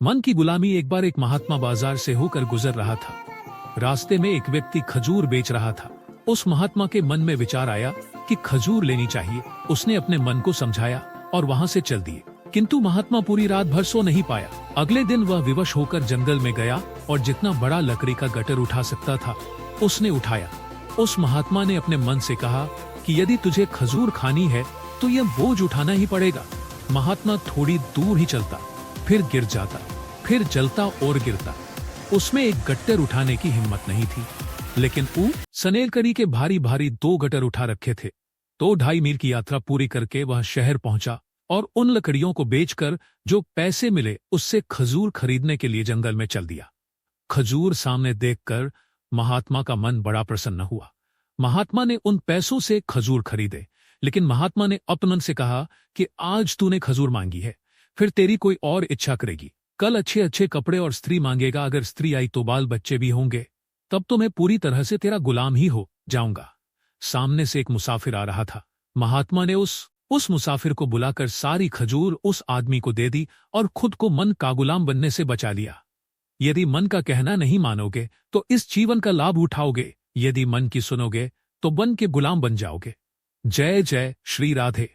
मन की गुलामी। एक बार एक महात्मा बाजार से होकर गुजर रहा था। रास्ते में एक व्यक्ति खजूर बेच रहा था। उस महात्मा के मन में विचार आया कि खजूर लेनी चाहिए। उसने अपने मन को समझाया और वहां से चल दिए। किंतु महात्मा पूरी रात भर सो नहीं पाया। अगले दिन वह विवश होकर जंगल में गया और जितना बड़ा लकड़ी का गट्टर उठा सकता था उसने उठाया। उस महात्मा ने अपने मन से कहा कि यदि तुझे खजूर खानी है तो यह बोझ उठाना ही पड़ेगा। महात्मा थोड़ी दूर ही चलता, फिर गिर जाता, फिर जलता और गिरता। उसमें एक गट्टर उठाने की हिम्मत नहीं थी। लेकिन सनेलकड़ी के भारी भारी 2 गट्टर उठा रखे थे। तो 2.5 मील की यात्रा पूरी करके वह शहर पहुंचा और उन लकड़ियों को बेचकर जो पैसे मिले उससे खजूर खरीदने के लिए जंगल में चल दिया। खजूर सामने देखकर महात्मा का मन बड़ा प्रसन्न हुआ। महात्मा ने उन पैसों से खजूर खरीदे। लेकिन महात्मा ने अपने मन से कहा कि आज तूने खजूर मांगी है, फिर तेरी कोई और इच्छा करेगी। कल अच्छे अच्छे कपड़े और स्त्री मांगेगा। अगर स्त्री आई तो बाल बच्चे भी होंगे, तब तो मैं पूरी तरह से तेरा गुलाम ही हो जाऊंगा। सामने से एक मुसाफिर आ रहा था। महात्मा ने उस मुसाफिर को बुलाकर सारी खजूर उस आदमी को दे दी और खुद को मन का गुलाम बनने से बचा लिया। यदि मन का कहना नहीं मानोगे तो इस जीवन का लाभ उठाओगे, यदि मन की सुनोगे तो बन के गुलाम बन जाओगे। जय जय श्री राधे।